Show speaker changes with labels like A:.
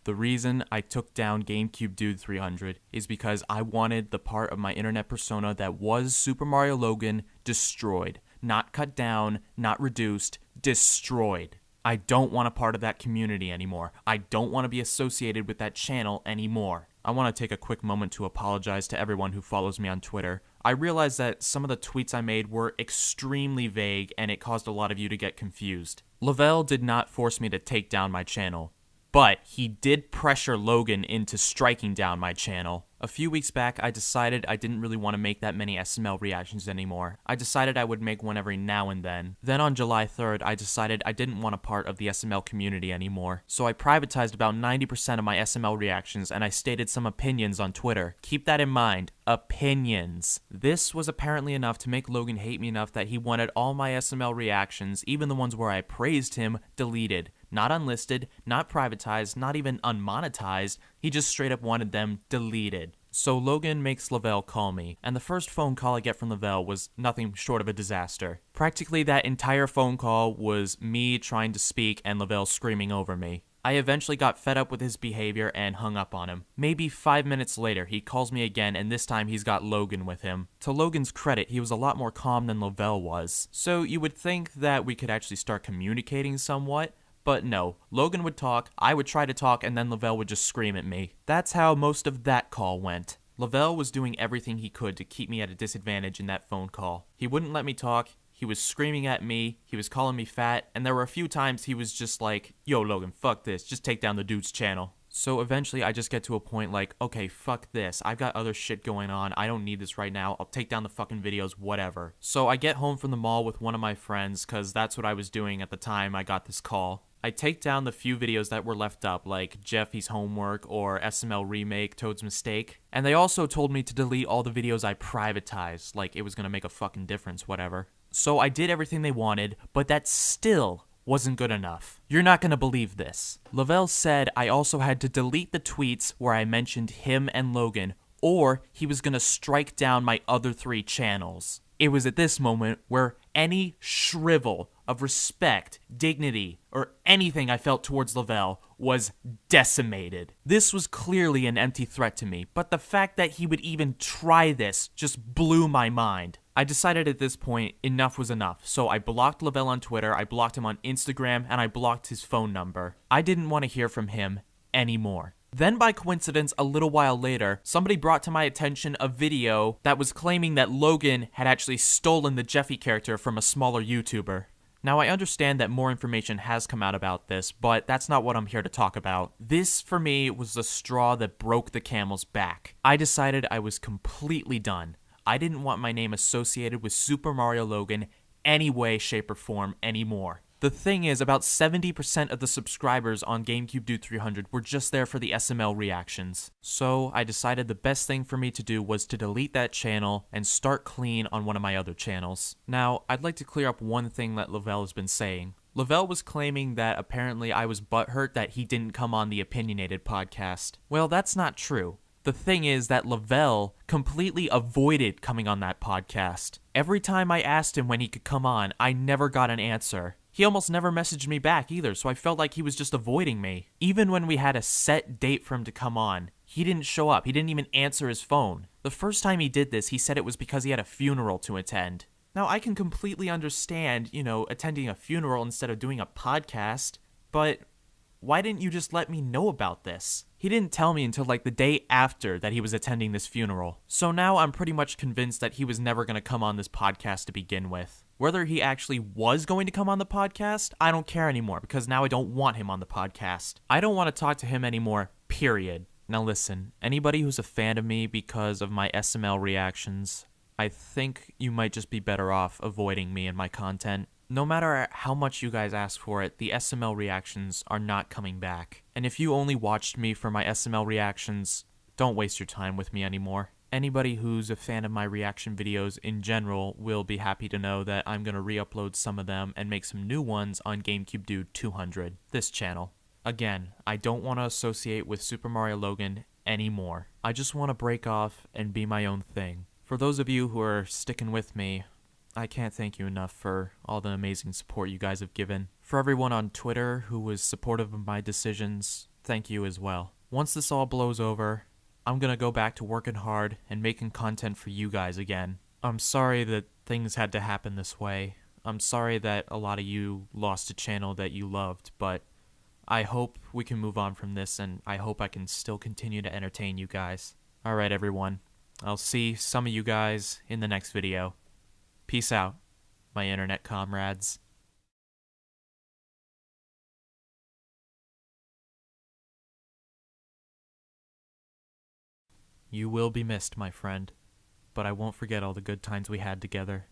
A: The reason I took down GameCubeDude 300 is because I wanted the part of my internet persona that was Super Mario Logan destroyed. Not cut down, not reduced, destroyed. I don't want a part of that community anymore. I don't want to be associated with that channel anymore. I want to take a quick moment to apologize to everyone who follows me on Twitter. I realize that some of the tweets I made were extremely vague and it caused a lot of you to get confused. Lovell did not force me to take down my channel, but he did pressure Logan into striking down my channel. A few weeks back, I decided I didn't really want to make that many SML reactions anymore. I decided I would make one every now and then. Then on July 3rd, I decided I didn't want a part of the SML community anymore. So I privatized about 90% of my SML reactions and I stated some opinions on Twitter. Keep that in mind. Opinions. This was apparently enough to make Logan hate me enough that he wanted all my SML reactions, even the ones where I praised him, deleted. Not unlisted, not privatized, not even unmonetized. He just straight up wanted them deleted. So Logan makes Lovell call me, and the first phone call I get from Lovell was nothing short of a disaster. Practically that entire phone call was me trying to speak and Lovell screaming over me. I eventually got fed up with his behavior and hung up on him. Maybe 5 minutes later, he calls me again and this time he's got Logan with him. To Logan's credit, he was a lot more calm than Lovell was. So you would think that we could actually start communicating somewhat, but no, Logan would talk, I would try to talk, and then Lovell would just scream at me. That's how most of that call went. Lovell was doing everything he could to keep me at a disadvantage in that phone call. He wouldn't let me talk, he was screaming at me, he was calling me fat, and there were a few times he was just like, yo Logan, fuck this, just take down the dude's channel. So eventually I just get to a point like, okay, fuck this, I've got other shit going on, I don't need this right now, I'll take down the fucking videos, whatever. So I get home from the mall with one of my friends, cause that's what I was doing at the time I got this call. I take down the few videos that were left up, like Jeffy's Homework or SML Remake, Toad's Mistake. And they also told me to delete all the videos I privatized, like it was gonna make a fucking difference, whatever. So I did everything they wanted, but that still wasn't good enough. You're not gonna believe this. Lovell said I also had to delete the tweets where I mentioned him and Logan, or he was gonna strike down my other 3 channels. It was at this moment where any shrivel of respect, dignity, or anything I felt towards Lovell was decimated. This was clearly an empty threat to me, but the fact that he would even try this just blew my mind. I decided at this point enough was enough, so I blocked Lovell on Twitter, I blocked him on Instagram, and I blocked his phone number. I didn't want to hear from him anymore. Then by coincidence, a little while later, somebody brought to my attention a video that was claiming that Logan had actually stolen the Jeffy character from a smaller YouTuber. Now I understand that more information has come out about this, but that's not what I'm here to talk about. This, for me, was the straw that broke the camel's back. I decided I was completely done. I didn't want my name associated with Super Mario Logan any way, shape, or form anymore. The thing is, about 70% of the subscribers on GameCubeDude 300 were just there for the SML reactions. So I decided the best thing for me to do was to delete that channel and start clean on one of my other channels. Now, I'd like to clear up one thing that Lovell has been saying. Lovell was claiming that apparently I was butthurt that he didn't come on the Opinionated podcast. Well, that's not true. The thing is that Lovell completely avoided coming on that podcast. Every time I asked him when he could come on, I never got an answer. He almost never messaged me back either, so I felt like he was just avoiding me. Even when we had a set date for him to come on, he didn't show up. He didn't even answer his phone. The first time he did this, he said it was because he had a funeral to attend. Now, I can completely understand, attending a funeral instead of doing a podcast, but why didn't you just let me know about this? He didn't tell me until like the day after that he was attending this funeral. So now I'm pretty much convinced that he was never going to come on this podcast to begin with. Whether he actually was going to come on the podcast, I don't care anymore because now I don't want him on the podcast. I don't want to talk to him anymore, period. Now listen, anybody who's a fan of me because of my SML reactions, I think you might just be better off avoiding me and my content. No matter how much you guys ask for it, the SML reactions are not coming back. And if you only watched me for my SML reactions, don't waste your time with me anymore. Anybody who's a fan of my reaction videos in general will be happy to know that I'm going to re-upload some of them and make some new ones on GameCubeDude 200, this channel. Again, I don't want to associate with Super Mario Logan anymore. I just want to break off and be my own thing. For those of you who are sticking with me, I can't thank you enough for all the amazing support you guys have given. For everyone on Twitter who was supportive of my decisions, thank you as well. Once this all blows over, I'm gonna go back to working hard and making content for you guys again. I'm sorry that things had to happen this way. I'm sorry that a lot of you lost a channel that you loved, but I hope we can move on from this, and I hope I can still continue to entertain you guys. Alright everyone, I'll see some of you guys in the next video. Peace out, my internet comrades. You will be missed, my friend, but I won't forget all the good times we had together.